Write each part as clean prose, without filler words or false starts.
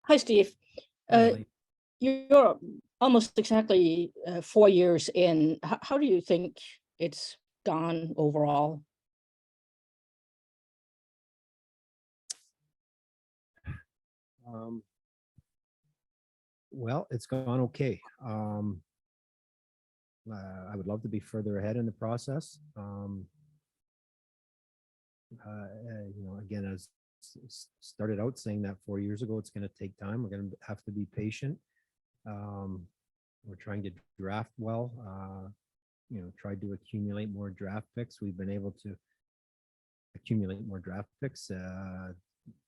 Hi, Steve. Hi, Uh, Ellie. you're almost exactly 4 years in. How do you think it's gone overall? Um, well, it's gone okay. I would love to be further ahead in the process. Again, as started out saying that 4 years ago, it's going to take time. We're going to have to be patient. Um, we're trying to draft well. Tried to accumulate more draft picks. We've been able to accumulate more draft picks.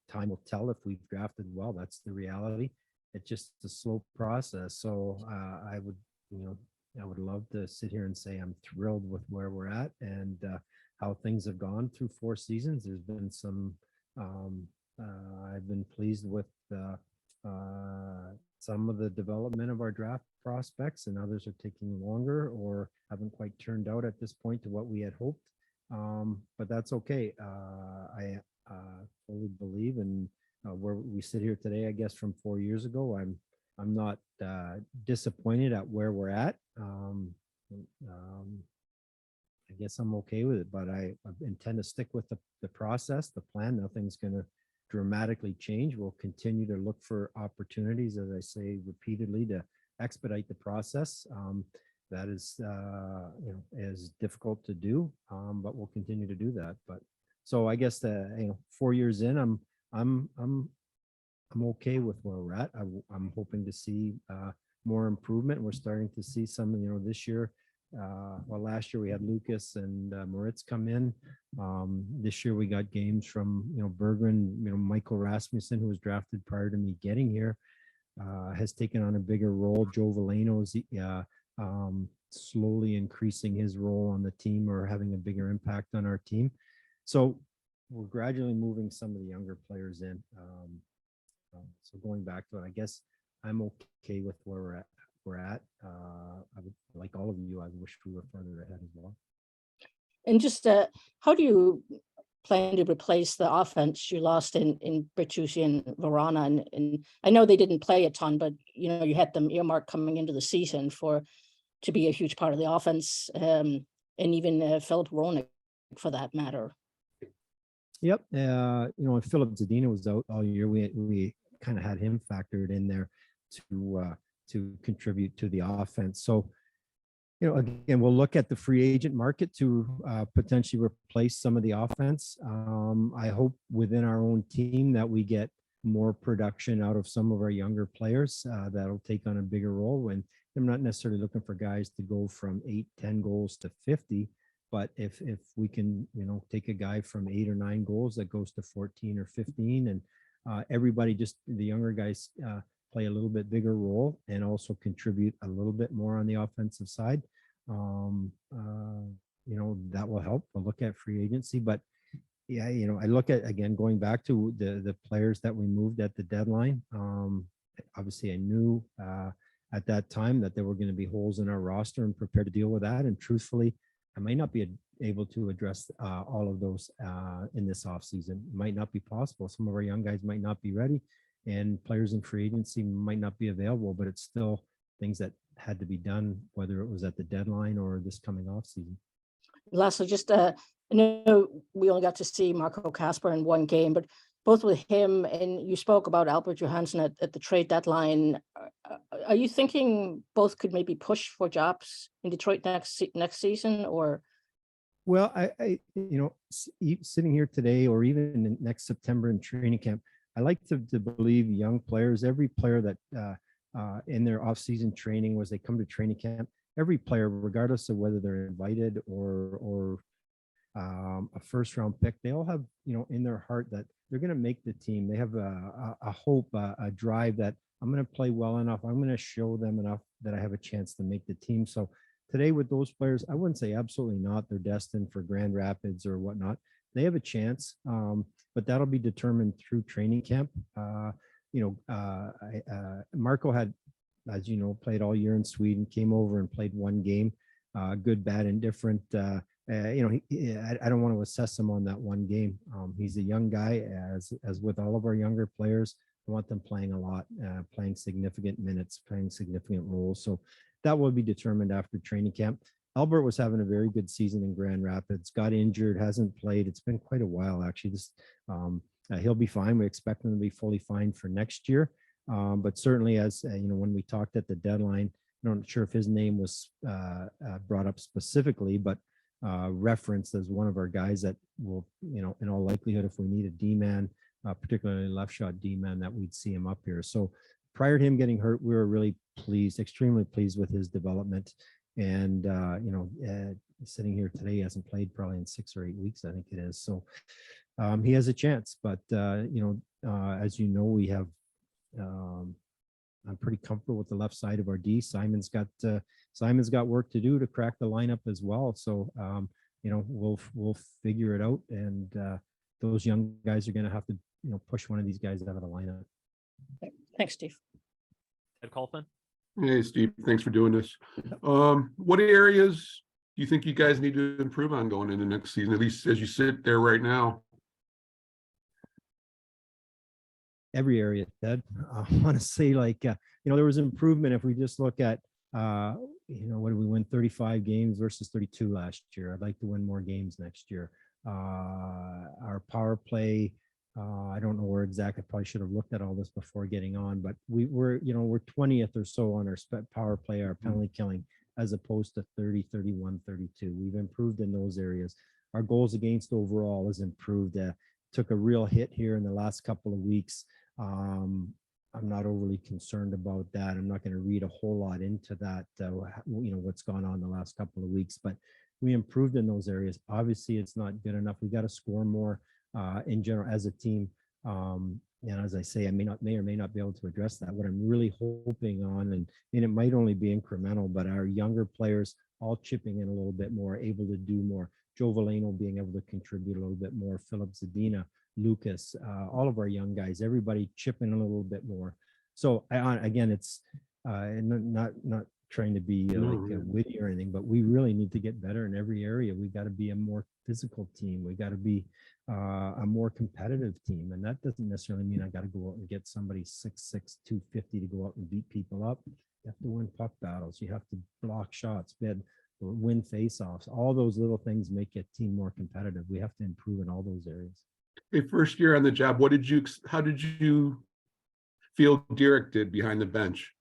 Time will tell if we've drafted well. That's the reality. It's just a slow process. So I would love to sit here and say I'm thrilled with where we're at and how things have gone through 4 seasons. There's been some. I've been pleased with some of the development of our draft prospects, and others are taking longer or haven't quite turned out at this point to what we had hoped. But that's okay. I fully believe in where we sit here today. I guess from 4 years ago, I'm not disappointed at where we're at. I guess I'm okay with it, but I intend to stick with the process, the plan. Nothing's going to dramatically change. We'll continue to look for opportunities, as I say repeatedly, to expedite the process. That is difficult to do, but we'll continue to do that. But so I guess 4 years in, I'm okay with where we're at. I'm hoping to see more improvement. We're starting to see some, this year. Last year we had Lucas and Moritz come in. This year we got games from, Berggren, Michael Rasmussen, who was drafted prior to me getting here, has taken on a bigger role. Joe Valeno is slowly increasing his role on the team or having a bigger impact on our team. So we're gradually moving some of the younger players in. So going back to it, I guess I'm okay with where we're at. I would, like all of you, I wish we were further ahead as well. And just how do you plan to replace the offense you lost in Bertuzzi and Verana? And I know they didn't play a ton, but you had them earmarked coming into the season to be a huge part of the offense, and even Philip Roenick, for that matter. Yep. If Philip Zadina was out all year, we kind of had him factored in there to contribute to the offense. So, again, we'll look at the free agent market to potentially replace some of the offense. I hope within our own team that we get more production out of some of our younger players that'll take on a bigger role. When I'm not necessarily looking for guys to go from 8-10 goals to 50. But if we can, take a guy from 8 or 9 goals that goes to 14 or 15, and everybody, just the younger guys, play a little bit bigger role and also contribute a little bit more on the offensive side, that will help. We'll look at free agency, but yeah, I look at, again, going back to the players that we moved at the deadline. Obviously, I knew at that time that there were going to be holes in our roster and prepared to deal with that. And truthfully, I might not be able to address all of those in this offseason. It might not be possible. Some of our young guys might not be ready, and players in free agency might not be available, but it's still things that had to be done, whether it was at the deadline or this coming offseason. Lastly, just I know we only got to see Marco Casper in one game, but both with him and you spoke about Albert Johansson at the trade deadline. Are you thinking both could maybe push for jobs in Detroit next season, or? Well, I sitting here today or even in next September in training camp, I like to believe young players, every player that in their off-season training, was they come to training camp, every player, regardless of whether they're invited or a first round pick, they all have, in their heart that they're going to make the team. They have a hope, a drive that I'm going to play well enough. I'm going to show them enough that I have a chance to make the team. So today with those players, I wouldn't say absolutely not. They're destined for Grand Rapids or whatnot. They have a chance, but that'll be determined through training camp. Marco had, as you know, played all year in Sweden, came over and played one game, good, bad, and different. I don't want to assess him on that one game. He's a young guy, as with all of our younger players. I want them playing a lot, playing significant minutes, playing significant roles. So that will be determined after training camp. Albert was having a very good season in Grand Rapids, got injured, hasn't played. It's been quite a while, actually. He'll be fine. We expect him to be fully fine for next year. But certainly, as when we talked at the deadline, I'm not sure if his name was brought up specifically, but referenced as one of our guys that will, in all likelihood, if we need a D-man, particularly left shot D-man, that we'd see him up here. So prior to him getting hurt, we were really pleased, extremely pleased with his development. And, sitting here today, he hasn't played probably in 6 or 8 weeks, I think it is. So he has a chance, but, as you know, we have, I'm pretty comfortable with the left side of our D. Simon's got work to do to crack the lineup as well. So, we'll figure it out. And those young guys are going to have to, push one of these guys out of the lineup. Thanks, Steve. Ed Kaufman. Hey, Steve, thanks for doing this. What areas do you think you guys need to improve on going into next season, at least as you sit there right now? Every area, Ted. I want to say, there was improvement if we just look at, what did we win? 35 games versus 32 last year. I'd like to win more games next year. Our power play, I don't know where exactly. I probably should have looked at all this before getting on, but we're 20th or so on our power play, our penalty killing, as opposed to 30, 31, 32. We've improved in those areas. Our goals against overall has improved. Took a real hit here in the last couple of weeks. I'm not overly concerned about that. I'm not going to read a whole lot into that, what's gone on the last couple of weeks, but we improved in those areas. Obviously, it's not good enough. We got to score more in general as a team. And as I say, I may or may not be able to address that. What I'm really hoping on, and it might only be incremental, but our younger players all chipping in a little bit more, able to do more. Joe Valeno being able to contribute a little bit more, Philip Zadina, Lucas, all of our young guys, everybody chipping a little bit more. So again, it's not trying to be witty or anything, but we really need to get better in every area. We got to be a more physical team. We got to be a more competitive team. And that doesn't necessarily mean I got to go out and get somebody 6'6", 250 to go out and beat people up. You have to win puck battles. You have to block shots, win face-offs. All those little things make a team more competitive. We have to improve in all those areas. Hey, first year on the job, how did you feel Derek did behind the bench?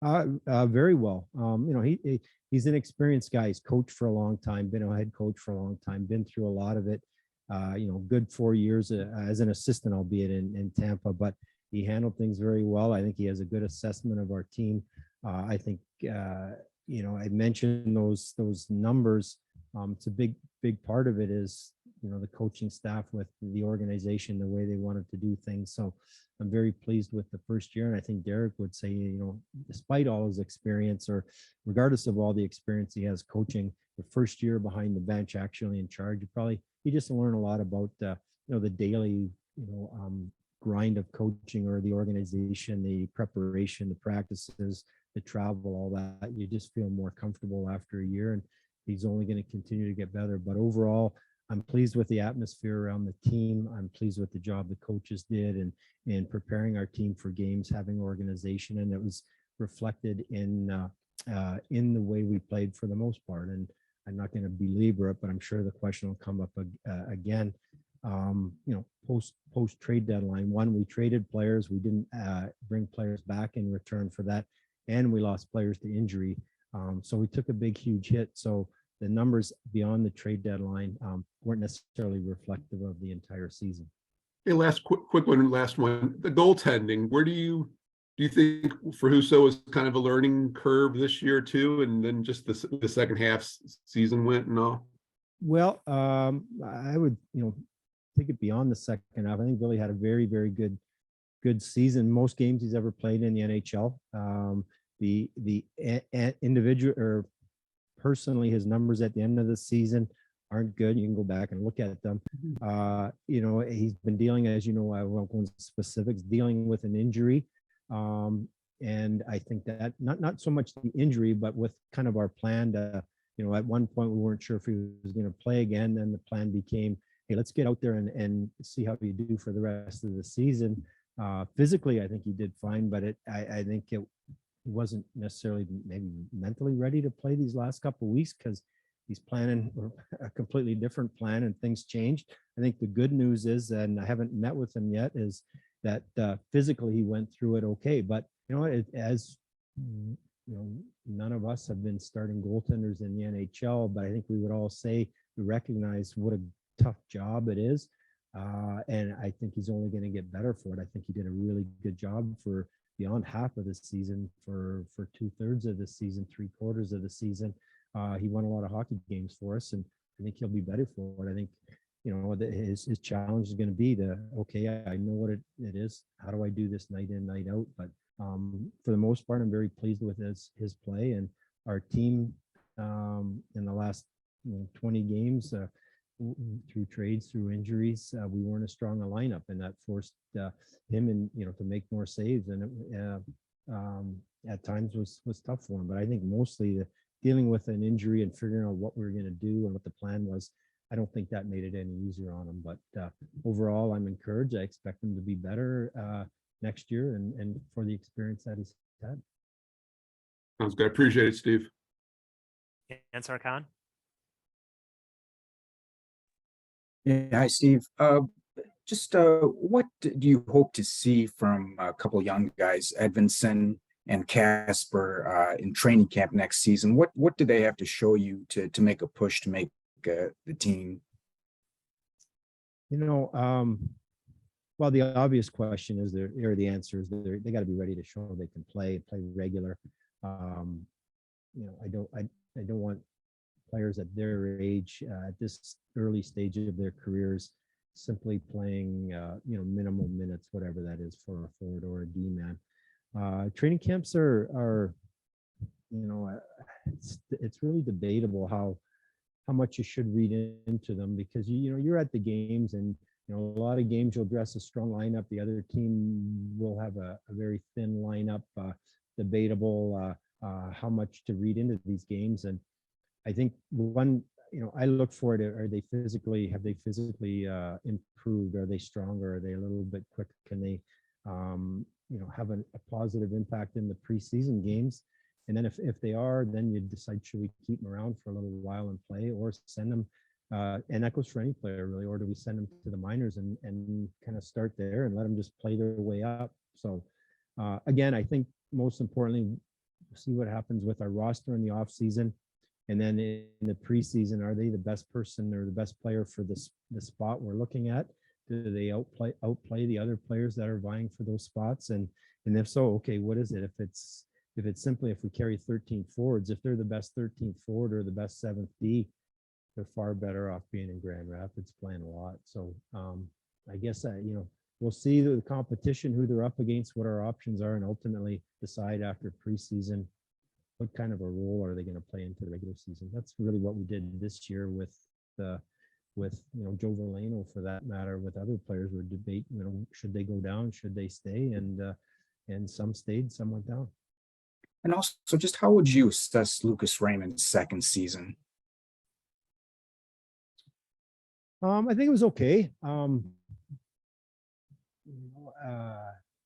Very well. He's an experienced guy. He's coached for a long time, been a head coach for a long time, been through a lot of it. Good 4 years as an assistant, albeit in Tampa, but he handled things very well. I think he has a good assessment of our team. I think, I mentioned those numbers. It's a big part of it is, the coaching staff with the organization, the way they wanted to do things. So I'm very pleased with the first year. And I think Derek would say, despite all his experience, or regardless of all the experience he has coaching, the first year behind the bench, actually in charge, you just learn a lot about, the daily, grind of coaching or the organization, the preparation, the practices, the travel, all that. You just feel more comfortable after a year, and he's only going to continue to get better. But overall, I'm pleased with the atmosphere around the team. I'm pleased with the job the coaches did in preparing our team for games, having organization, and it was reflected in the way we played for the most part. And I'm not going to belabor it, but I'm sure the question will come up again. Post trade deadline, we traded players. We didn't bring players back in return for that, and we lost players to injury. So we took a huge hit. So the numbers beyond the trade deadline weren't necessarily reflective of the entire season. Hey, quick one, last one. The goaltending. Where do you think for Husso is kind of a learning curve this year too, and then just the second half season went and all? Well, I would take it beyond the second half. I think Billy had a very, very good season. Most games he's ever played in the NHL. The individual or personally, his numbers at the end of the season aren't good. You can go back and look at them. He's been dealing, as I won't go into specifics, dealing with an injury. And I think that not so much the injury, but with kind of our plan to, at one point we weren't sure if he was going to play again. Then the plan became, hey, let's get out there and see how you do for the rest of the season. Physically, I think he did fine, but I think he wasn't necessarily maybe mentally ready to play these last couple of weeks because he's planning a completely different plan and things changed. I think the good news is, and I haven't met with him yet, is that physically he went through it okay. But as none of us have been starting goaltenders in the NHL, but I think we would all say we recognize what a tough job it is. And I think he's only going to get better for it. I think he did a really good job for beyond half of the season, for 2/3 of the season, 3/4 of the season. He won a lot of hockey games for us, and I think he'll be better for it. I think, his challenge is going to be I know what it is. How do I do this night in, night out? But for the most part, I'm very pleased with his play, and our team in the last 20 games, through trades, through injuries, we weren't as strong a lineup, and that forced him and to make more saves, and it at times was tough for him. But I think mostly dealing with an injury and figuring out what we were going to do and what the plan was, I don't think that made it any easier on him. But overall, I'm encouraged. I expect him to be better next year, and for the experience that he's had. Sounds good. I appreciate it, Steve. Ansar Khan. Yeah, hi, Steve. Just what do you hope to see from a couple young guys, Edvinsson and Casper, in training camp next season? What do they have to show you to make a push to make the team? Well, the obvious question is the answer is they got to be ready to show they can play regular. I don't want players at their age, at this early stage of their careers, simply playing, minimal minutes, whatever that is, for a forward or a D man. Training camps are it's really debatable how much you should read into them, because you're at the games, and a lot of games you'll dress a strong lineup. The other team will have a very thin lineup. Debatable how much to read into these games. And I think I look for it. Have they physically improved? Are they stronger? Are they a little bit quicker? Can they, have a positive impact in the preseason games? And then if they are, then you decide, should we keep them around for a little while and play, or send them? And that goes for any player really. Or do we send them to the minors and kind of start there and let them just play their way up? So again, I think most importantly, we'll see what happens with our roster in the off season. And then in the preseason, are they the best person or the best player for the spot we're looking at? Do they outplay the other players that are vying for those spots? And if so, okay, what is it? If it's simply, if we carry 13 forwards, if they're the best 13th forward or the best 7th D, they're far better off being in Grand Rapids playing a lot. So I guess we'll see the competition, who they're up against, what our options are, and ultimately decide after preseason what kind of a role are they going to play into the regular season. That's really what we did this year with Joe Veleno, for that matter, with other players. We're debating, should they go down, should they stay, and some stayed, some went down. And also, just how would you assess Lucas Raymond's second season? I think it was okay.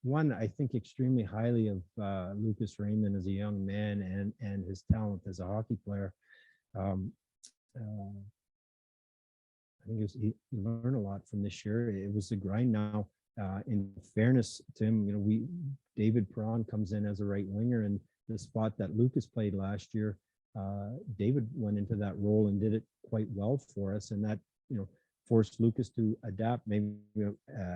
One, I think extremely highly of Lucas Raymond as a young man and his talent as a hockey player. I think he learned a lot from this year. It was a grind. Now, in fairness to him, David Perron comes in as a right winger, and the spot that Lucas played last year, David went into that role and did it quite well for us, and that forced Lucas to adapt, maybe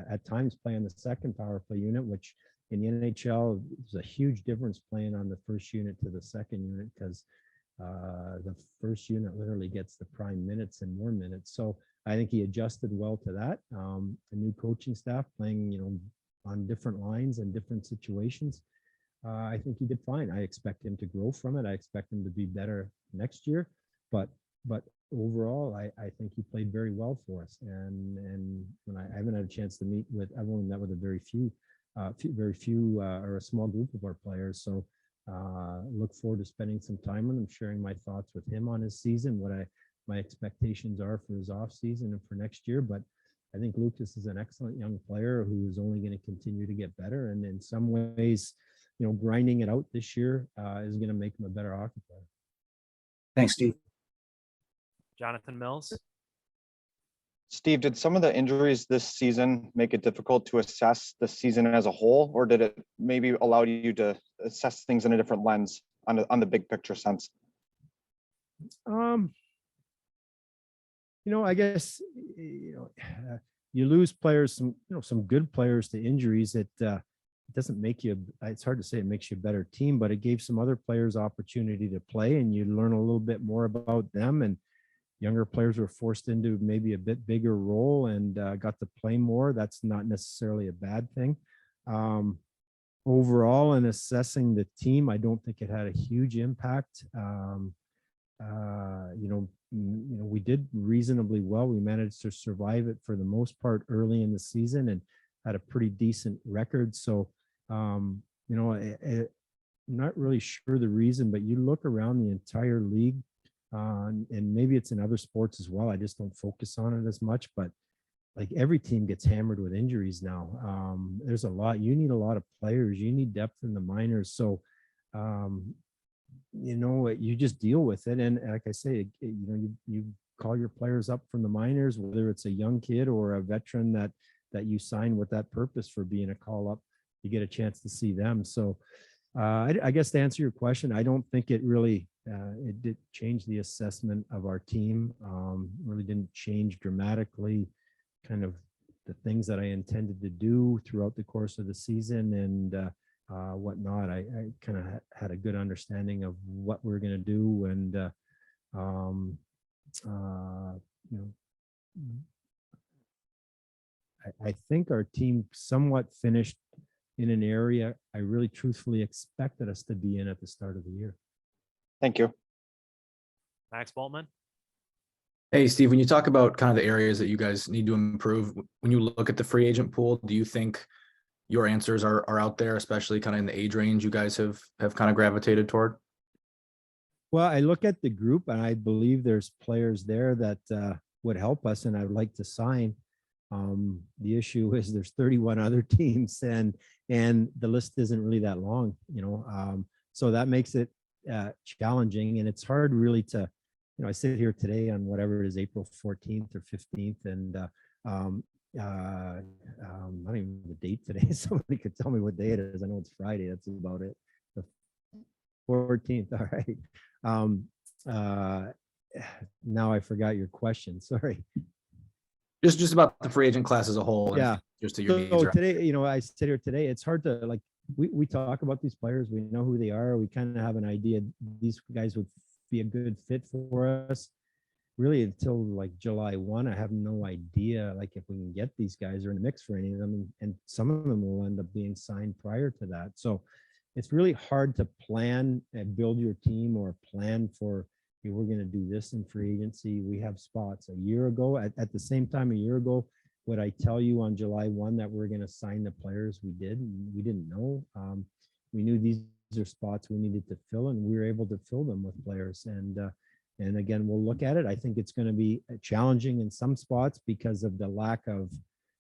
at times play on the second power play unit, which in the NHL is a huge difference playing on the first unit to the second unit, because the first unit literally gets the prime minutes and more minutes. So I think he adjusted well to that. A new coaching staff playing, on different lines and different situations. I think he did fine. I expect him to grow from it. I expect him to be better next year, but overall, I think he played very well for us. And when I haven't had a chance to meet with, I've only met with a very few or a small group of our players. So look forward to spending some time with him, sharing my thoughts with him on his season, what my expectations are for his off season and for next year. But I think Lucas is an excellent young player who is only going to continue to get better. And in some ways, grinding it out this year is going to make him a better hockey player. Thanks, Steve. Jonathan Mills. Steve, did some of the injuries this season make it difficult to assess the season as a whole, or did it maybe allow you to assess things in a different lens on the big picture sense? I guess you lose players, some good players to injuries. It doesn't make you. It's hard to say it makes you a better team, but it gave some other players opportunity to play, and you learn a little bit more about them. And younger players were forced into maybe a bit bigger role and got to play more. That's not necessarily a bad thing. Overall, in assessing the team, I don't think it had a huge impact. We did reasonably well. We managed to survive it for the most part early in the season and had a pretty decent record. So, not really sure the reason, but you look around the entire league, and maybe it's in other sports as well. I just don't focus on it as much, but like every team gets hammered with injuries now. There's a lot. You need a lot of players. You need depth in the minors. So, you just deal with it. And like I say, you call your players up from the minors, whether it's a young kid or a veteran that you sign with that purpose for being a call up, you get a chance to see them. So I guess to answer your question, I don't think it really, it did change the assessment of our team. Really didn't change dramatically kind of the things that I intended to do throughout the course of the season and whatnot. I kind of had a good understanding of what we're going to do. And, I think our team somewhat finished in an area I really truthfully expected us to be in at the start of the year. Thank you. Max Boltman. Hey, Steve, when you talk about kind of the areas that you guys need to improve, when you look at the free agent pool, do you think your answers are out there, especially kind of in the age range you guys have kind of gravitated toward? Well, I look at the group and I believe there's players there that would help us and I'd like to sign. The issue is there's 31 other teams and the list isn't really that long, so that makes it challenging, and it's hard really to, I sit here today on whatever it is, April 14th or 15th, and I don't even know the date today. Somebody could tell me what day it is. I know it's Friday. That's about it. The 14th. All right. Now I forgot your question. Sorry. Just about the free agent class as a whole. Yeah. Just to your needs, So right? today, I sit here today. It's hard to like, we talk about these players. We know who they are. We kind of have an idea these guys would be a good fit for us. Really, until like July 1, I have no idea like if we can get these guys or in the mix for any of them, and some of them will end up being signed prior to that. So it's really hard to plan and build your team or plan for, hey, we're going to do this in free agency. We have spots. A year ago, at the same time a year ago, would I tell you on July 1 that we're going to sign the players? We didn't know. We knew these are spots we needed to fill, and we were able to fill them with players. And again, we'll look at it. I think it's going to be challenging in some spots because of the lack of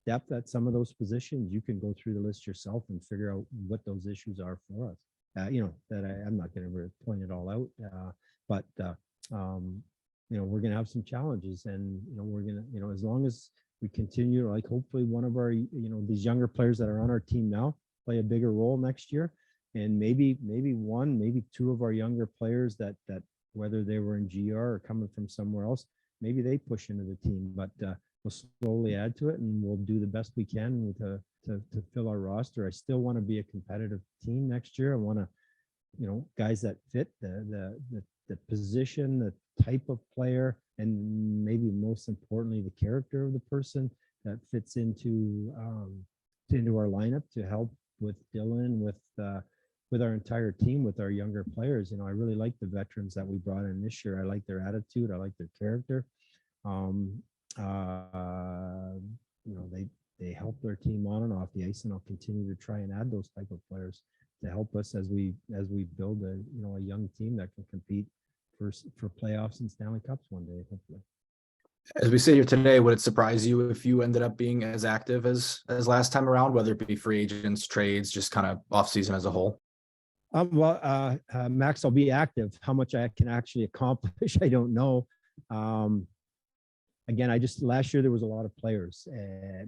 depth at some of those positions. You can go through the list yourself and figure out what those issues are for us. I'm not going to point it all out, but we're going to have some challenges, and we're going to, as long as we continue, like hopefully one of our, these younger players that are on our team now play a bigger role next year, and maybe one, maybe two of our younger players that whether they were in GR or coming from somewhere else, maybe they push into the team, but we'll slowly add to it, and we'll do the best we can to fill our roster. I still want to be a competitive team next year. I want to, guys that fit the position, the type of player, and maybe most importantly, the character of the person that fits into our lineup to help with Dylan, with our entire team, with our younger players. I really like the veterans that we brought in this year. I like their attitude. I like their character. They help their team on and off the ice, and I'll continue to try and add those type of players to help us as we build a young team that can compete for playoffs and Stanley Cups one day, hopefully. As we sit here today, would it surprise you if you ended up being as active as last time around, whether it be free agents, trades, just kind of off season as a whole? Max, I'll be active. How much I can actually accomplish, I don't know. Again, last year there was a lot of players,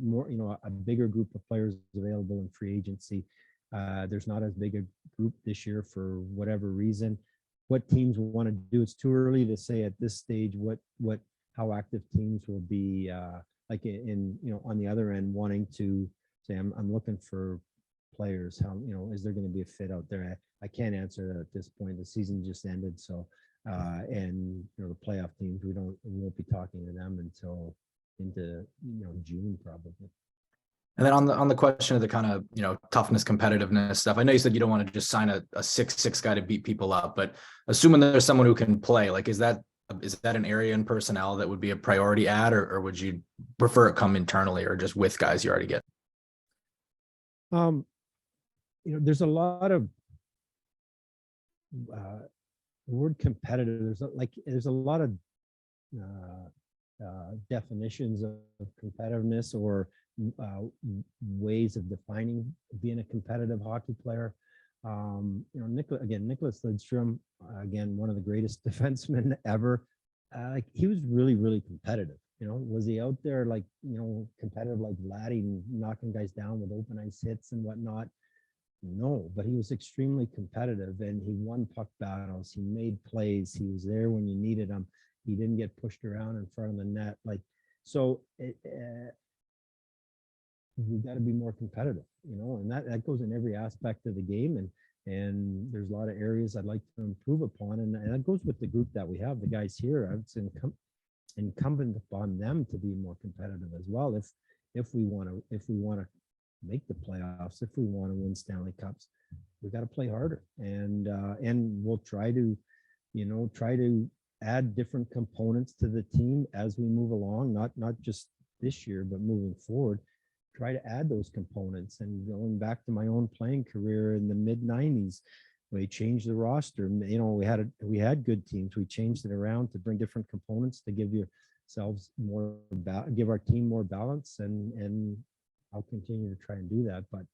more, a bigger group of players available in free agency. There's not as big a group this year for whatever reason. What teams will want to do, it's too early to say at this stage how active teams will be, like in on the other end, wanting to say, I'm looking for players. How, is there going to be a fit out there? I can't answer that at this point. The season just ended, so and the playoff teams, we won't be talking to them until into June probably. And then on the question of the kind of toughness, competitiveness stuff, I know you said you don't want to just sign a 6'6" guy to beat people up, but assuming there's someone who can play, like is that an area in personnel that would be a priority add, or would you prefer it come internally or just with guys you already get? There's a lot of the word competitive. There's a lot of definitions of competitiveness or ways of defining being a competitive hockey player. Nicholas Lidstrom, again, one of the greatest defensemen ever. He was really, really competitive. Was he out there competitive like Vladdy, knocking guys down with open ice hits and whatnot? No, but he was extremely competitive, and he won puck battles. He made plays. He was there when you needed him. He didn't get pushed around in front of the net. We got to be more competitive, and that goes in every aspect of the game. And there's a lot of areas I'd like to improve upon, and that goes with the group that we have, the guys here. It's incumbent upon them to be more competitive as well. If we want to make the playoffs, if we want to win Stanley Cups, we got to play harder, and we'll try to add different components to the team as we move along, not just this year, but moving forward. Try to add those components. And going back to my own playing career in the mid 90s, we changed the roster. We had good teams. We changed it around to bring different components to give our team more balance, and I'll continue to try and do that. But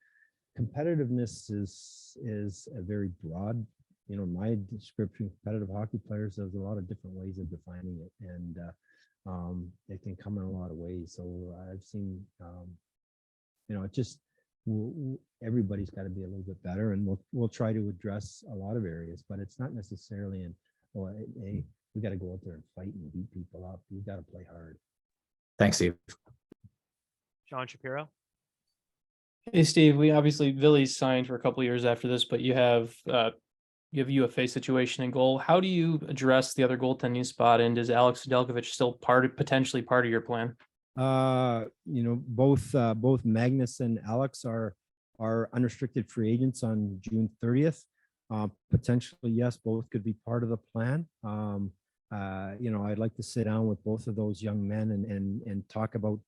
competitiveness is a very broad, my description of competitive hockey players, there's a lot of different ways of defining it, and it can come in a lot of ways. So I've seen, it just, everybody's got to be a little bit better, and we'll try to address a lot of areas, but it's not necessarily we got to go out there and fight and beat people up. You got to play hard. Thanks, Steve. Sean Shapiro. Hey, Steve, Vili's signed for a couple of years after this, but you have UFA situation in goal. How do you address the other goaltending spot? And is Alex Delkovich still potentially part of your plan? Both Magnus and Alex are unrestricted free agents on June 30th. Potentially, yes, both could be part of the plan. I'd like to sit down with both of those young men and talk about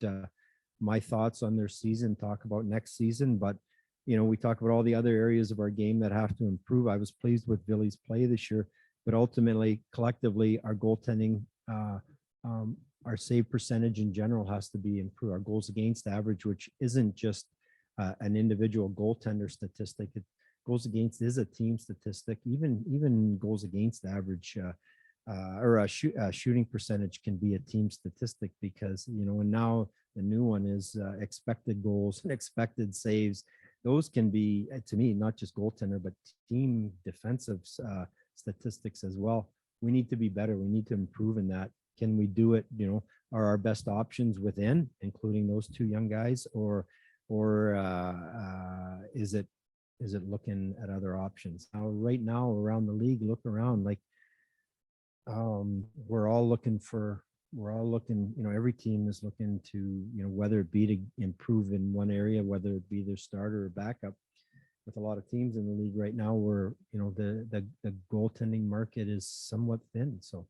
my thoughts on their season, talk about next season. But, we talk about all the other areas of our game that have to improve. I was pleased with Vili's play this year, but ultimately, collectively, our goaltending, our save percentage in general has to be improved. Our goals against average, which isn't just an individual goaltender statistic. Goals against is a team statistic. Even goals against average or a shooting percentage can be a team statistic, because and now the new one is expected goals and expected saves. Those can be, to me, not just goaltender but team defensive statistics as well. We need to be better. We need to improve in that. Can we do it? Are our best options within, including those two young guys, or is it looking at other options? Now, right now around the league, look around, we're all looking, every team is looking to, whether it be to improve in one area, whether it be their starter or backup. With a lot of teams in the league right now, where the goaltending market is somewhat thin. So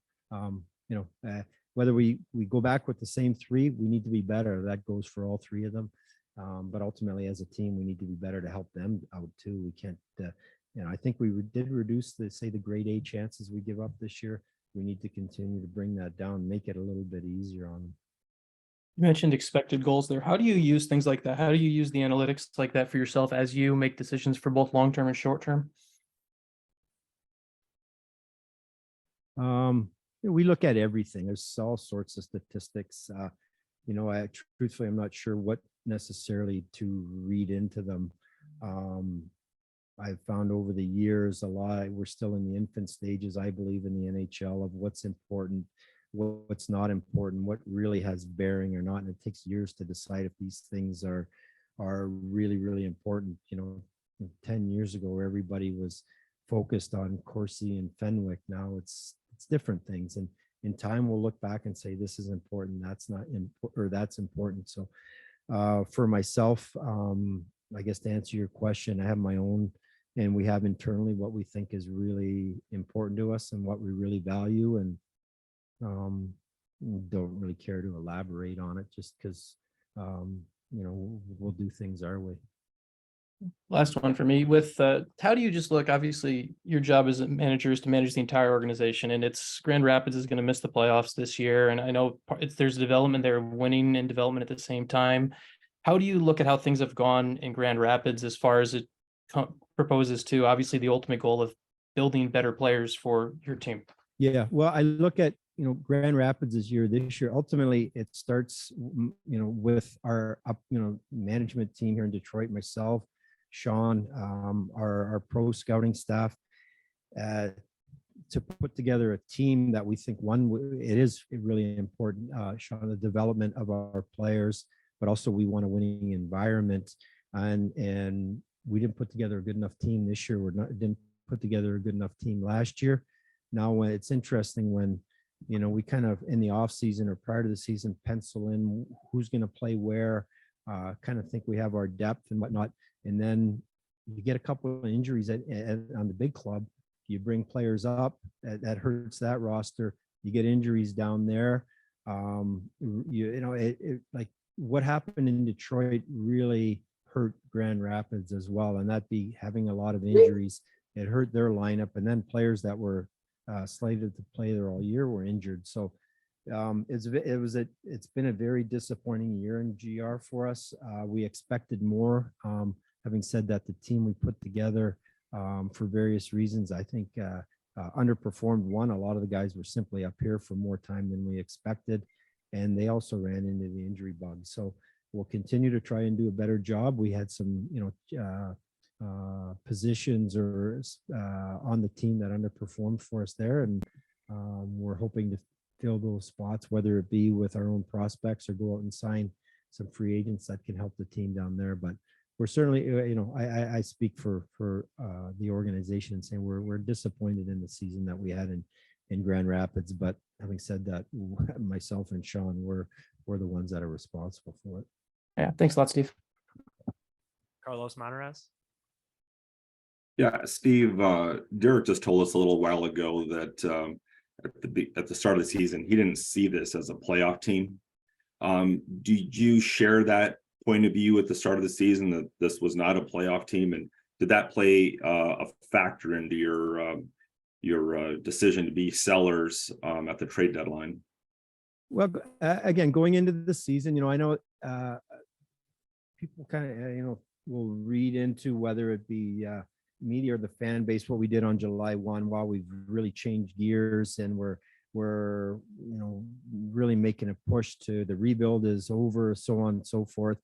whether we go back with the same three, we need to be better. That goes for all three of them. But ultimately, as a team, we need to be better to help them out too. We can't, I think we did reduce the grade A chances we give up this year. we need to continue to bring that down, make it a little bit easier on them. You mentioned expected goals there. How do you use things like that? How do you use the analytics like that for yourself as you make decisions for both long-term and short-term? We look at everything. There's all sorts of statistics. Truthfully, I'm not sure what necessarily to read into them. I've found over the years we're still in the infant stages, I believe, in the NHL of what's important, what's not important, what really has bearing or not. And it takes years to decide if these things are really, really important. 10 years ago, everybody was focused on Corsi and Fenwick. Now it's different things. And in time, we'll look back and say, this is important, that's not important, or that's important. So for myself, I guess to answer your question, I have my own, and we have internally what we think is really important to us and what we really value. And don't really care to elaborate on it just because, we'll do things our way. Last one for me with how do you just look, obviously your job as a manager is to manage the entire organization, and it's Grand Rapids is going to miss the playoffs this year. And I know there's development there, winning and development at the same time. How do you look at how things have gone in Grand Rapids as far as it proposes to obviously the ultimate goal of building better players for your team? Yeah, well, I look at, Grand Rapids this year. Ultimately, it starts, with our management team here in Detroit, myself, Sean, our pro scouting staff, to put together a team that we think it is really important, Sean, the development of our players, but also we want a winning environment. And we didn't put together a good enough team this year. Didn't put together a good enough team last year. Now, when it's interesting when, we kind of in the off season or prior to the season pencil in who's going to play where, kind of think we have our depth and whatnot. And then you get a couple of injuries on the big club. You bring players up, that hurts that roster. You get injuries down there. Like what happened in Detroit really hurt Grand Rapids as well. And that be having a lot of injuries. It hurt their lineup. And then players that were slated to play there all year were injured. So it's been a very disappointing year in GR for us. We expected more. Having said that, the team we put together for various reasons, I think underperformed. One, a lot of the guys were simply up here for more time than we expected, and they also ran into the injury bug. So we'll continue to try and do a better job. We had some, positions or on the team that underperformed for us there, and we're hoping to fill those spots, whether it be with our own prospects or go out and sign some free agents that can help the team down there. But we're certainly, I speak for the organization and saying we're disappointed in the season that we had in Grand Rapids. But having said that, myself and Sean, we're the ones that are responsible for it. Yeah, thanks a lot, Steve. Carlos Monarez. Yeah, Steve, Derek just told us a little while ago that at the start of the season, he didn't see this as a playoff team. Did you share that point of view at the start of the season, that this was not a playoff team? And did that play a factor into your decision to be sellers at the trade deadline? Well, again, going into the season, I know people kind of, will read into whether it be media or the fan base, what we did on July 1, while we've really changed gears and we're really making a push to the rebuild is over, so on and so forth.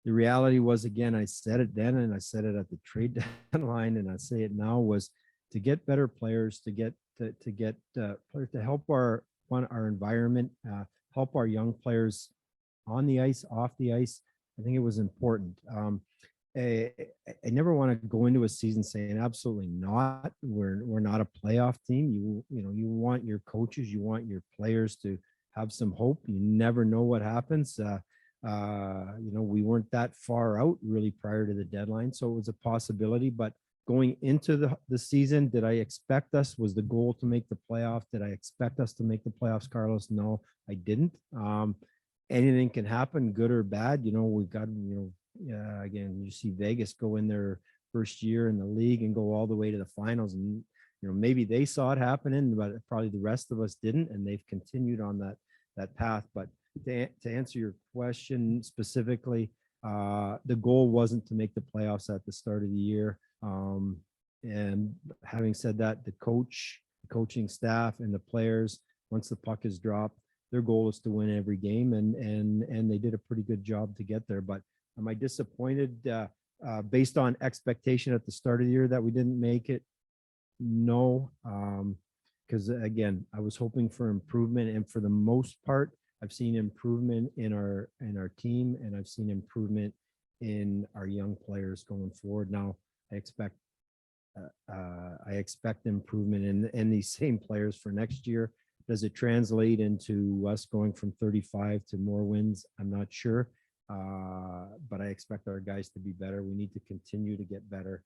The reality was, again, I said it then and I said it at the trade deadline, and I say it now, was to get better players, to get players to help our environment, help our young players on the ice, off the ice. I think it was important. I never want to go into a season saying absolutely not. We're not a playoff team. You want your coaches, you want your players to have some hope. You never know what happens. We weren't that far out really prior to the deadline, so it was a possibility. But going into the season, did I expect us? Was the goal to make the playoff? Did I expect us to make the playoffs, Carlos? No, I didn't. Anything can happen, good or bad. We've got, again, you see Vegas go in their first year in the league and go all the way to the finals, and maybe they saw it happening, but probably the rest of us didn't, and they've continued on that path. But to answer your question specifically, the goal wasn't to make the playoffs at the start of the year. And having said that, the coaching staff and the players, once the puck is dropped, their goal is to win every game, and they did a pretty good job to get there. But am I disappointed based on expectation at the start of the year that we didn't make it? No, because again, I was hoping for improvement, and for the most part, I've seen improvement in our team, and I've seen improvement in our young players going forward. Now I expect improvement in these same players for next year. Does it translate into us going from 35 to more wins? I'm not sure, but I expect our guys to be better. We need to continue to get better.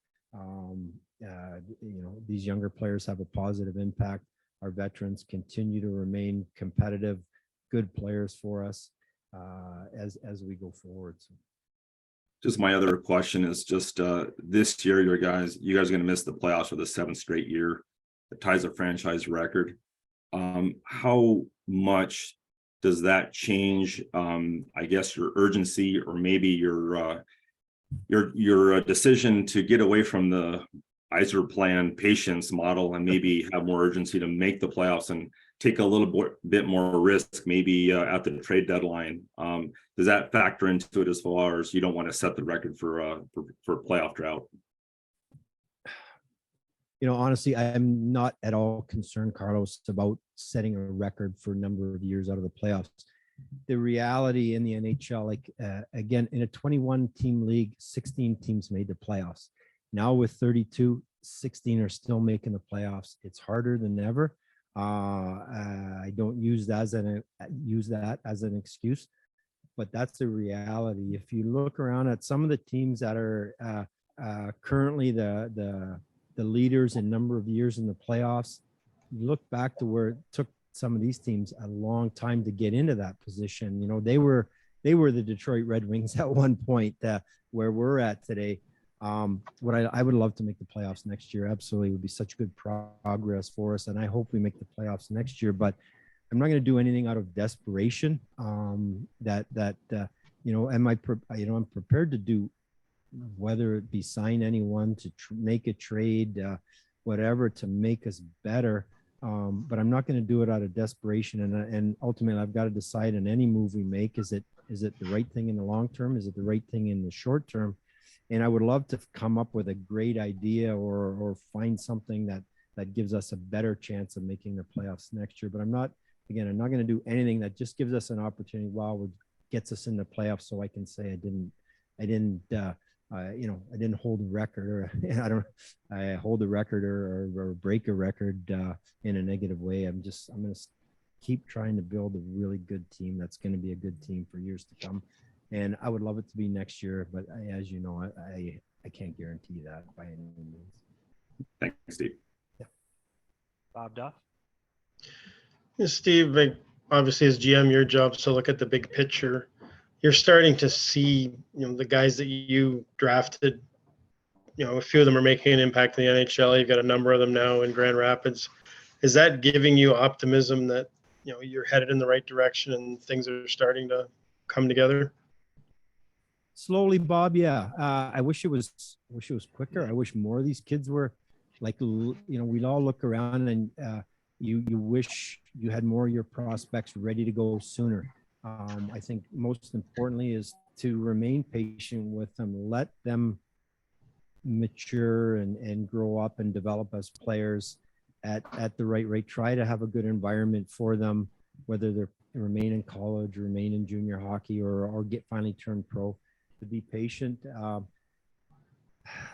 These younger players have a positive impact. Our veterans continue to remain competitive, good players for us as we go forward. So. Just my other question is just this year, you guys are going to miss the playoffs for the 7th straight year. It ties a franchise record. How much does that change? I guess your urgency, or maybe your decision to get away from the Yzerman patience model and maybe have more urgency to make the playoffs and take a little bit more risk, maybe at the trade deadline. Does that factor into it as far as you don't want to set the record for playoff drought? Honestly, I'm not at all concerned, Carlos, about setting a record for a number of years out of the playoffs. The reality in the NHL, again, in a 21 team league, 16 teams made the playoffs. Now with 32, 16 are still making the playoffs. It's harder than ever. I don't use that as an excuse, but that's the reality. If you look around at some of the teams that are currently the leaders in number of years in the playoffs, you look back to where it took some of these teams a long time to get into that position. They were the Detroit Red Wings at one point, where we're at today. I would love to make the playoffs next year. Absolutely. It would be such good progress for us. And I hope we make the playoffs next year, but I'm not going to do anything out of desperation. I'm prepared to do, whether it be sign anyone, to make a trade, whatever, to make us better. But I'm not going to do it out of desperation. And ultimately I've got to decide in any move we make, is it the right thing in the long term? Is it the right thing in the short term? And I would love to come up with a great idea or find something that gives us a better chance of making the playoffs next year. But I'm not going to do anything that just gives us an opportunity gets us in the playoffs, so I can say I didn't hold a record, or I hold a record or break a record in a negative way. I'm going to keep trying to build a really good team that's going to be a good team for years to come. And I would love it to be next year, but as you know, I can't guarantee that by any means. Thanks, Steve. Yeah. Bob Duff. Yeah, Steve, obviously as GM, your job is to look at the big picture. You're starting to see, the guys that you drafted, a few of them are making an impact in the NHL. You've got a number of them now in Grand Rapids. Is that giving you optimism that, you're headed in the right direction and things are starting to come together? Slowly, Bob. Yeah. I wish it was quicker. I wish more of these kids were we'd all look around and you wish you had more of your prospects ready to go sooner. I think most importantly is to remain patient with them, let them mature and grow up and develop as players at the right rate. Try to have a good environment for them, whether they remain in college, remain in junior hockey, or get finally turned pro. To be patient.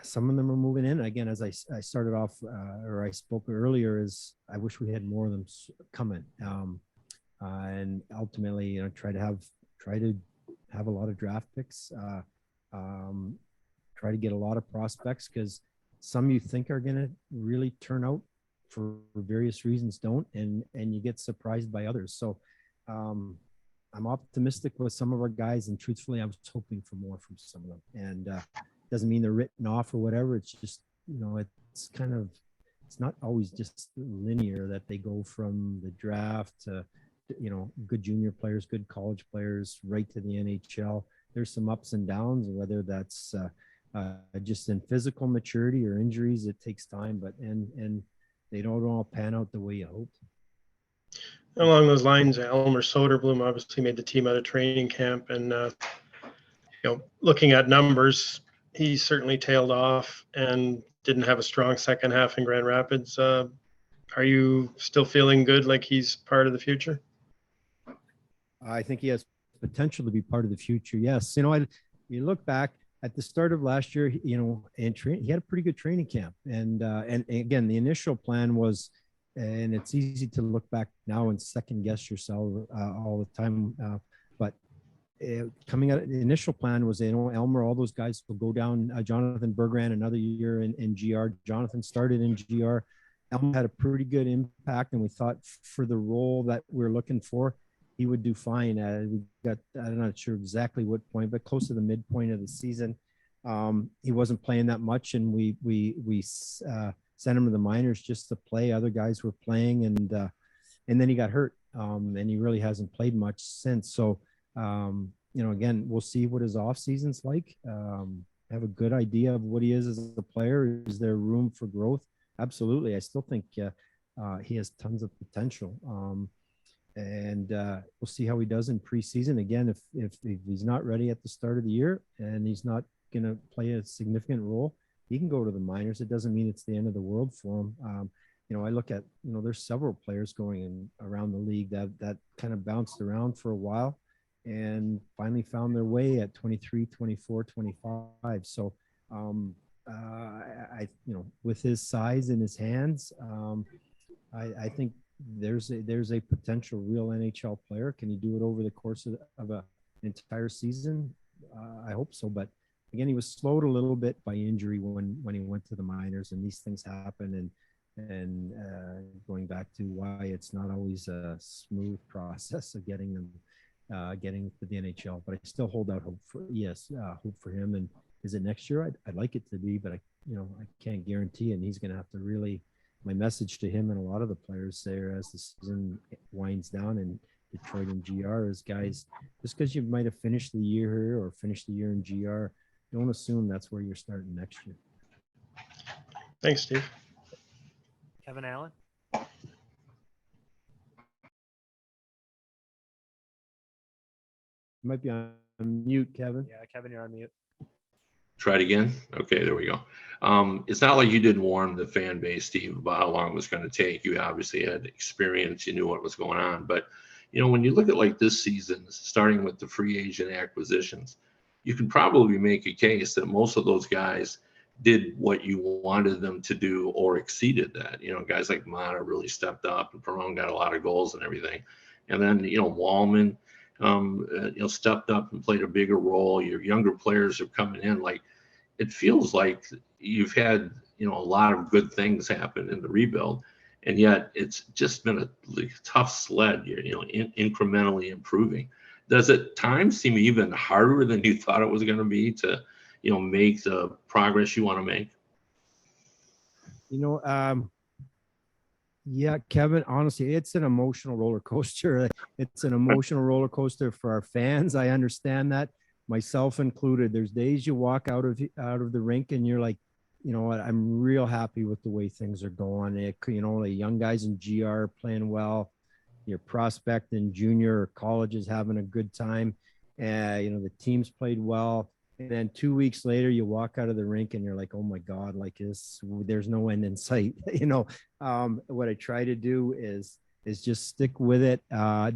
Some of them are moving in. Again, as I started off, or I spoke earlier, is I wish we had more of them coming. And ultimately, try to have a lot of draft picks. Try to get a lot of prospects, because some you think are going to really turn out for various reasons don't, and you get surprised by others. So I'm optimistic with some of our guys, and truthfully, I was hoping for more from some of them. And doesn't mean they're written off or whatever. It's just, it's kind of it's not always just linear that they go from the draft to, good junior players, good college players, right to the NHL. There's some ups and downs, whether that's just in physical maturity or injuries. It takes time, but and they don't all pan out the way you hoped. Along those lines, Elmer Soderblom obviously made the team out of training camp, and looking at numbers, he certainly tailed off and didn't have a strong second half in Grand Rapids. Are you still feeling good, like he's part of the future? I think he has potential to be part of the future. Yes, you look back at the start of last year, he had a pretty good training camp, and again, the initial plan was, and it's easy to look back now and second guess yourself all the time, but coming out, the initial plan was, Elmer, all those guys will go down. Jonathan Berggren another year in GR. Jonathan started in GR. Elmer had a pretty good impact, and we thought for the role that we're looking for, he would do fine. We got, I'm not sure exactly what point, but close to the midpoint of the season. He wasn't playing that much, and we sent him to the minors just to play. Other guys were playing, and then he got hurt, and he really hasn't played much since. So, again, we'll see what his off season's like. Have a good idea of what he is as a player. Is there room for growth? Absolutely. I still think he has tons of potential. And we'll see how he does in preseason. Again, if he's not ready at the start of the year and he's not going to play a significant role, he can go to the minors. It doesn't mean it's the end of the world for him. I look at, there's several players going around the league that kind of bounced around for a while and finally found their way at 23, 24, 25. So, with his size in his hands, I think there's a potential real NHL player. Can he do it over the course of an entire season? I hope so. But again, he was slowed a little bit by injury when he went to the minors, and these things happen. And going back to why it's not always a smooth process of getting them getting to the NHL. But I still hold out hope for him. And is it next year? I'd like it to be, but I can't guarantee. And he's going to have to really. My message to him and a lot of the players there as the season winds down in Detroit and GR is, guys, just because you might have finished the year here or finished the year in GR, don't assume that's where you're starting next year. Thanks, Steve. Kevin Allen. You might be on mute, Kevin. Yeah, Kevin, you're on mute. Try it again. Okay, there we go. It's not like you didn't warn the fan base, Steve, about how long it was going to take. You obviously had experience. You knew what was going on. But, when you look at like this season, starting with the free agent acquisitions, you can probably make a case that most of those guys did what you wanted them to do or exceeded that. Guys like Mata really stepped up, and Perron got a lot of goals and everything. And then, Wallman, stepped up and played a bigger role. Your younger players are coming in. Like, it feels like you've had, a lot of good things happen in the rebuild, and yet it's just been a tough sled. You're, incrementally improving. Does it times seem even harder than you thought it was going to be to, make the progress you want to make? Yeah, Kevin, honestly, it's an emotional roller coaster. It's an emotional roller coaster for our fans. I understand that, myself included. There's days you walk out of the rink and you're like, you know what, I'm real happy with the way things are going. The young guys in GR are playing well. Your prospect in junior or college is having a good time. The team's played well. And then 2 weeks later, you walk out of the rink and you're like, oh my God, like there's no end in sight. What I try to do is just stick with it. I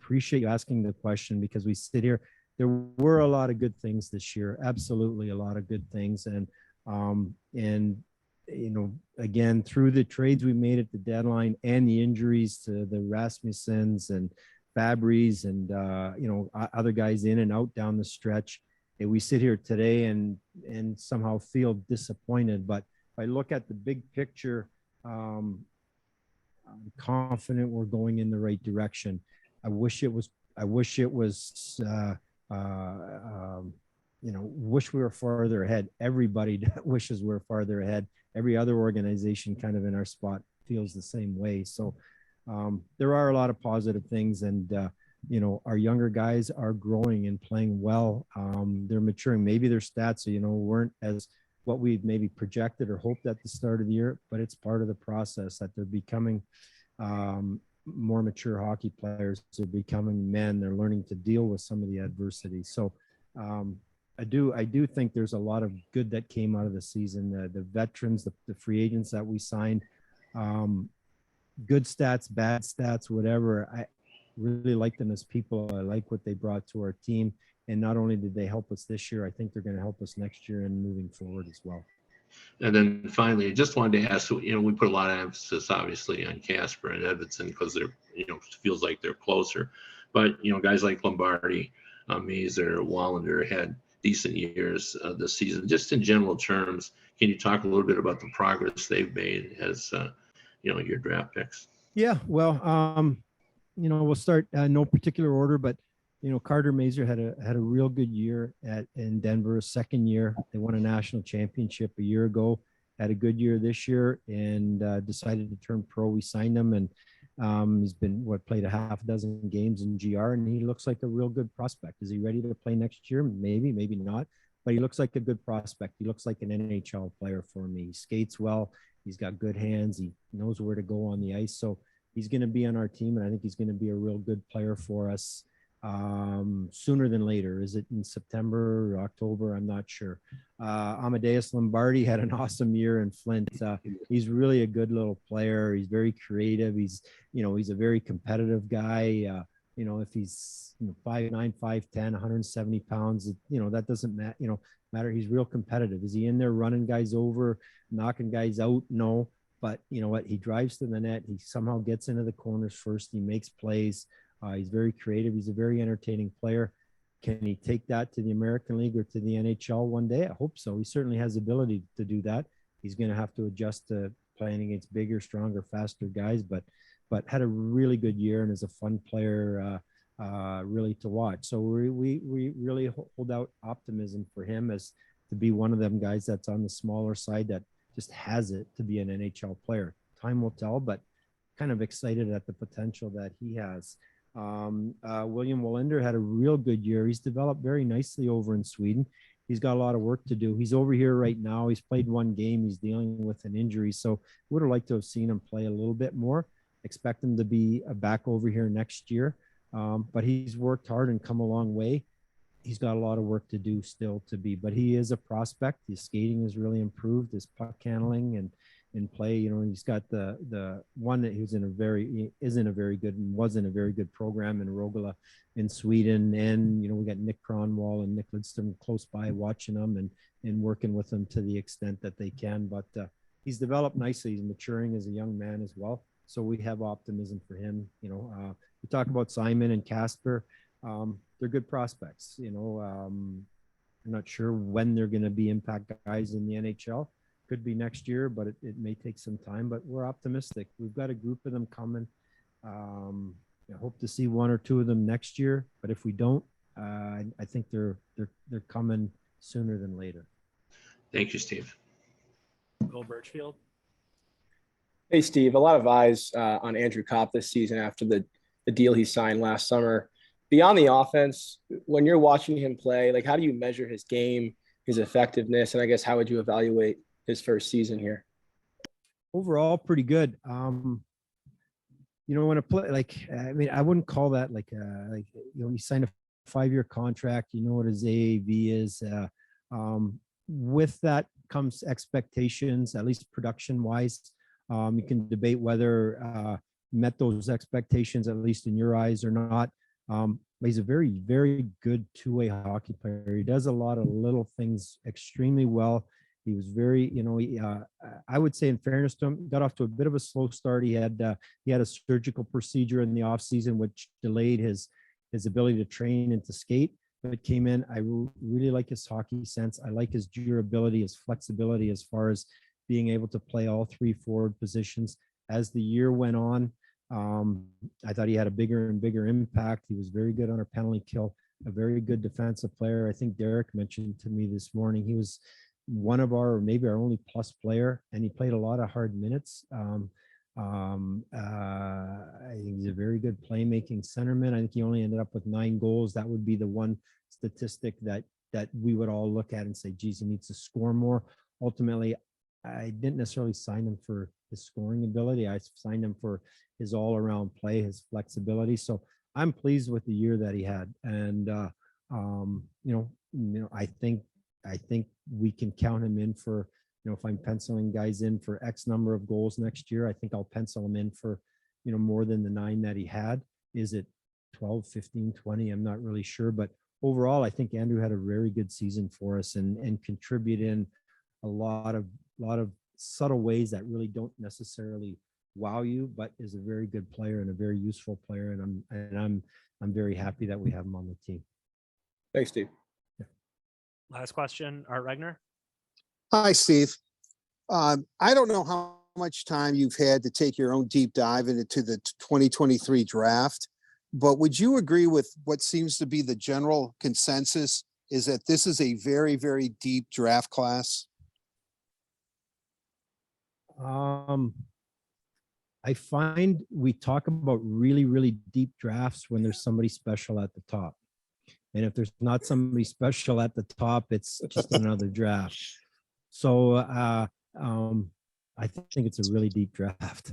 appreciate you asking the question, because we sit here, there were a lot of good things this year. Absolutely. A lot of good things. And again, through the trades we made at the deadline and the injuries to the Rasmussens and Fabries and other guys in and out down the stretch, and we sit here today and somehow feel disappointed. But if I look at the big picture, I'm confident we're going in the right direction. I wish it was wish we were farther ahead. Everybody wishes we were farther ahead. Every other organization kind of in our spot feels the same way. So there are a lot of positive things, and our younger guys are growing and playing well. They're maturing. Maybe their stats, weren't as what we maybe projected or hoped at the start of the year, but it's part of the process that they're becoming more mature hockey players. They're becoming men. They're learning to deal with some of the adversity. So I do think there's a lot of good that came out of the season. The veterans, the free agents that we signed, good stats, bad stats, whatever. I really like them as people. I like what they brought to our team. And not only did they help us this year, I think they're going to help us next year and moving forward as well. And then finally, I just wanted to ask, we put a lot of emphasis obviously on Casper and Edvinsson because they're, feels like they're closer. But, guys like Lombardi, Mazer, Wallander had decent years this season. Just in general terms, can you talk a little bit about the progress they've made as, your draft picks? Yeah, well, we'll start no particular order, but Carter Mazer had a real good year in Denver. Second year, they won a national championship a year ago. Had a good year this year, and decided to turn pro. We signed him, and he's been played a half dozen games in GR, and he looks like a real good prospect. Is he ready to play next year? Maybe, maybe not. But he looks like a good prospect. He looks like an NHL player for me. He skates well. He's got good hands. He knows where to go on the ice. So he's going to be on our team, and I think he's going to be a real good player for us sooner than later. Is it in September or October? I'm not sure. Amadeus Lombardi had an awesome year in Flint. He's really a good little player. He's very creative. He's a very competitive guy. If he's 5'9", 5'10", 170 pounds, that doesn't matter. He's real competitive. Is he in there running guys over, knocking guys out? No. But you know what? He drives to the net. He somehow gets into the corners first. He makes plays. He's very creative. He's a very entertaining player. Can he take that to the American League or to the NHL one day? I hope so. He certainly has the ability to do that. He's going to have to adjust to playing against bigger, stronger, faster guys, but had a really good year and is a fun player really to watch. So we really hold out optimism for him as to be one of them guys that's on the smaller side that just has it to be an NHL player. Time will tell, but kind of excited at the potential that he has. William Wallander had a real good year. He's developed very nicely over in Sweden. He's got a lot of work to do. He's over here right now. He's played one game. He's dealing with an injury. So would have liked to have seen him play a little bit more. Expect him to be back over here next year. But he's worked hard and come a long way. He's got a lot of work to do still to be, but he is a prospect. His skating has really improved, his puck handling and play. He's got the one that was in a very good program in Rogala in Sweden. And, we got Nick Cronwall and Nick Lidstrom close by watching them and working with them to the extent that they can. But he's developed nicely. He's maturing as a young man as well. So we have optimism for him. We talk about Simon and Casper. They're good prospects. I'm not sure when they're going to be impact guys in the NHL. Could be next year, but it may take some time. But we're optimistic. We've got a group of them coming. I hope to see one or two of them next year. But if we don't, I think they're coming sooner than later. Thank you, Steve. Bill Birchfield. Hey, Steve, a lot of eyes on Andrew Kopp this season after the deal he signed last summer. Beyond the offense, when you're watching him play, like how do you measure his game, his effectiveness, and I guess how would you evaluate his first season here? Overall, pretty good. When a play I wouldn't call that he signed a 5-year contract. You know what his AAV is. With that comes expectations, at least production wise. You can debate whether met those expectations, at least in your eyes, or not. But he's a very, very good two-way hockey player. He does a lot of little things extremely well. He was very, I would say in fairness to him, got off to a bit of a slow start. He had a surgical procedure in the off season, which delayed his ability to train and to skate. But came in. I really like his hockey sense. I like his durability, his flexibility as far as being able to play all three forward positions. As the year went on, I thought he had a bigger and bigger impact. He was very good on our penalty kill. a very good defensive player. I think Derek mentioned to me this morning, he was one of our, maybe our only plus player, and he played a lot of hard minutes. I think he's a very good playmaking centerman. I think he only ended up with 9 goals. That would be the one statistic that we would all look at and say, geez, he needs to score more. Ultimately, I didn't necessarily sign him for his scoring ability. I signed him for his all-around play, his flexibility. So I'm pleased with the year that he had. And I think we can count him in for, if I'm penciling guys in for X number of goals next year, I think I'll pencil him in for, more than the 9 that he had. Is it 12, 15, 20? I'm not really sure. But overall, I think Andrew had a very good season for us and contributed in a lot of subtle ways that really don't necessarily wow you, but is a very good player and a very useful player. And I'm very happy that we have him on the team. Thanks, Steve. Last question, Art Regner. Hi, Steve. I don't know how much time you've had to take your own deep dive into the 2023 draft, but would you agree with what seems to be the general consensus is that this is a very, very deep draft class? I find we talk about really, really deep drafts when there's somebody special at the top. And if there's not somebody special at the top, it's just another draft. So I think it's a really deep draft.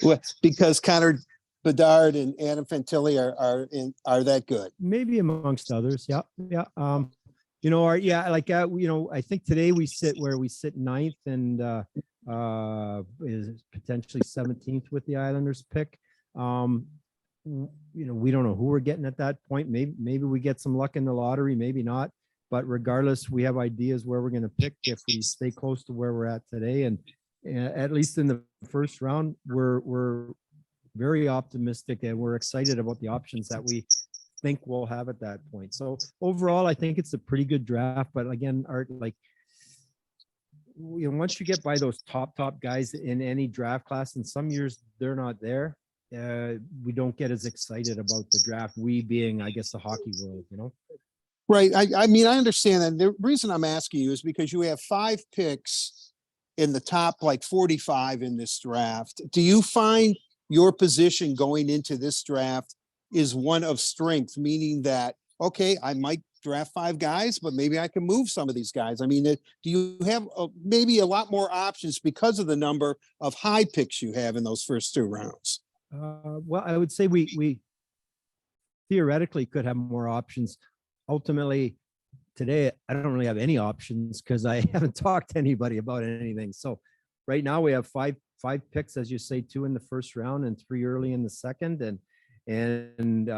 Well, because Connor Bedard and Adam Fantilli are that good. Maybe amongst others. Yeah. Yeah. I think today we sit where we sit 9th and is potentially 17th with the Islanders pick. We don't know who we're getting at that point. Maybe we get some luck in the lottery, maybe not. But regardless, we have ideas where we're going to pick if we stay close to where we're at today. And at least in the first round, we're very optimistic and we're excited about the options that we think we'll have at that point. So overall, I think it's a pretty good draft. But again, Art, once you get by those top guys in any draft class, and some years they're not there, we don't get as excited about the draft. We being, I guess, the hockey world, Right. I mean, I understand that. The reason I'm asking you is because you have 5 picks in the top 45 in this draft. Do you find your position going into this draft is one of strength, meaning that, okay, I might draft 5 guys, but maybe I can move some of these guys? I mean, do you have maybe a lot more options because of the number of high picks you have in those first 2 rounds? Well, I would say we theoretically could have more options. Ultimately, today, I don't really have any options because I haven't talked to anybody about anything. So right now we have five picks, as you say, 2 in the first round and 3 early in the second. And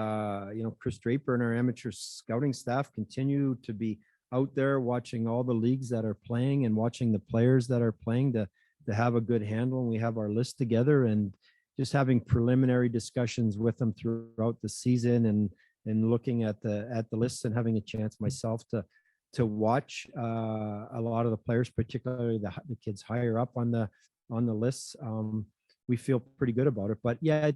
Chris Draper and our amateur scouting staff continue to be out there watching all the leagues that are playing and watching the players that are playing to have a good handle. And we have our list together and just having preliminary discussions with them throughout the season and looking at the lists and having a chance myself to watch a lot of the players, particularly the kids higher up on the lists. We feel pretty good about it. But yeah,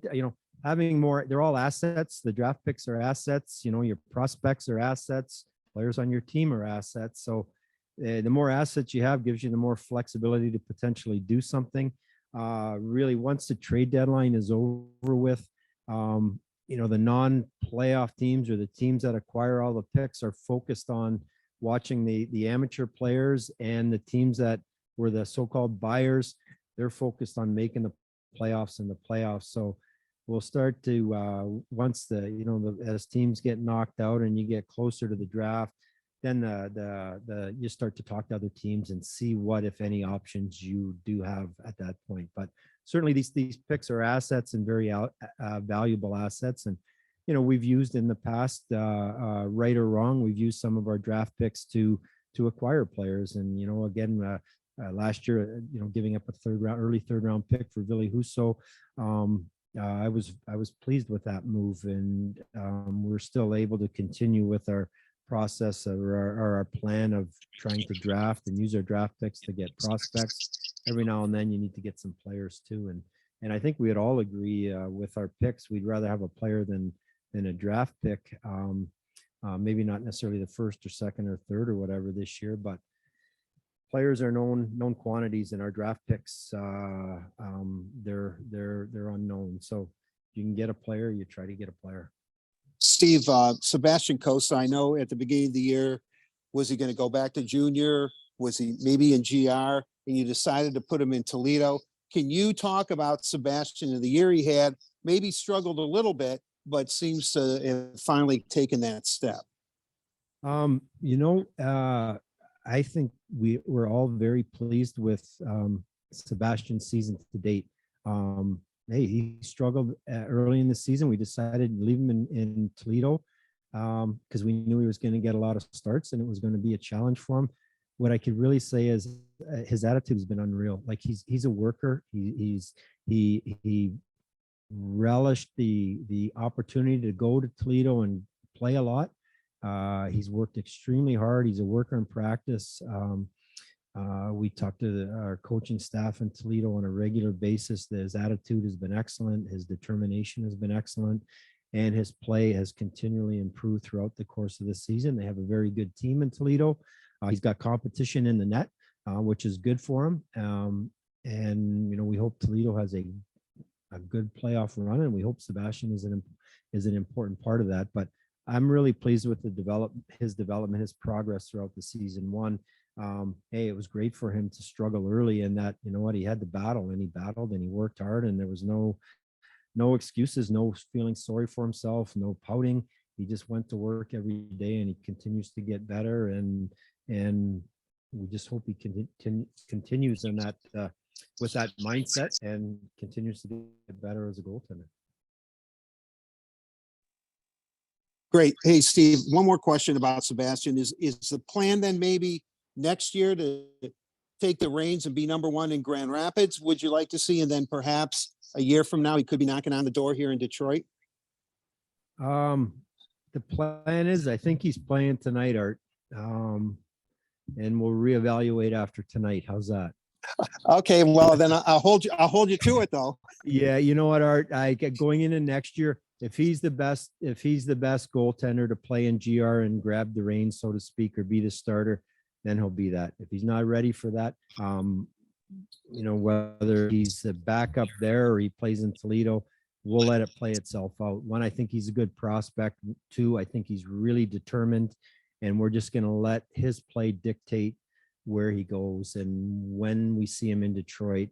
having more, they're all assets. The draft picks are assets. Your prospects are assets. Players on your team are assets. So the more assets you have gives you the more flexibility to potentially do something. Really, once the trade deadline is over with, the non-playoff teams or the teams that acquire all the picks are focused on watching the amateur players, and the teams that were the so-called buyers, they're focused on making the playoffs and the playoffs. So we'll start to once as teams get knocked out and you get closer to the draft, then you start to talk to other teams and see what, if any, options you do have at that point. But certainly these picks are assets and very valuable assets. And, we've used in the past, right or wrong, we've used some of our draft picks to acquire players. And, again, last year, giving up a early third round pick for Ville Husso. I was pleased with that move, and we're still able to continue with our process or our plan of trying to draft and use our draft picks to get prospects. Every now and then you need to get some players too. And I think we would all agree with our picks, we'd rather have a player than than a draft pick. Maybe not necessarily the first or second or third or whatever this year, but players are known quantities, and our draft picks, they're unknown. So if you can get a player, you try to get a player. Steve, Sebastian Costa, I know at the beginning of the year, was he going to go back to junior? Was he maybe in GR, and you decided to put him in Toledo? Can you talk about Sebastian and the year he had? Maybe struggled a little bit, but seems to have finally taken that step. I think we're all very pleased with Sebastian's season to date. Hey, he struggled early in the season. We decided to leave him in Toledo because we knew he was going to get a lot of starts and it was going to be a challenge for him. What I could really say is his attitude has been unreal. Like he's a worker. He relished the opportunity to go to Toledo and play a lot. He's worked extremely hard. He's a worker in practice. We talk to our coaching staff in Toledo on a regular basis. His attitude has been excellent. His determination has been excellent. And his play has continually improved throughout the course of the season. They have a very good team in Toledo. He's got competition in the net, which is good for him. And we hope Toledo has a good playoff run, and we hope Sebastian is an important part of that. But I'm really pleased with his development, his progress throughout the season. One, hey, it was great for him to struggle early, and that, he had to battle, and he battled and he worked hard, and there was no excuses, no feeling sorry for himself, no pouting. He just went to work every day, and he continues to get better. And we just hope he continues in that with that mindset and continues to get better as a goaltender. Great. Hey, Steve, one more question about Sebastian. Is the plan then maybe next year to take the reins and be number one in Grand Rapids? Would you like to see, and then perhaps a year from now, he could be knocking on the door here in Detroit? The plan is, I think he's playing tonight, Art. And we'll reevaluate after tonight. How's that? Okay, well then I'll hold you to it though. Yeah, you know what, Art? I get going into next year. If he's the best goaltender to play in GR and grab the reins, so to speak, or be the starter, then he'll be that. If he's not ready for that, whether he's a backup there or he plays in Toledo, we'll let it play itself out. One, I think he's a good prospect. Two, I think he's really determined, and we're just going to let his play dictate where he goes. And when we see him in Detroit,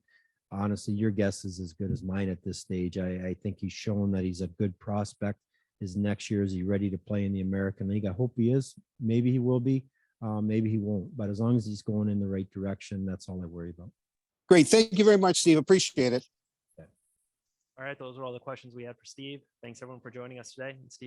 honestly, your guess is as good as mine at this stage. I think he's shown that he's a good prospect. His next year, is he ready to play in the American League? I hope he is. Maybe he will be. Maybe he won't. But as long as he's going in the right direction, that's all I worry about. Great. Thank you very much, Steve. Appreciate it. All right, those are all the questions we had for Steve. Thanks everyone for joining us today. And Steve,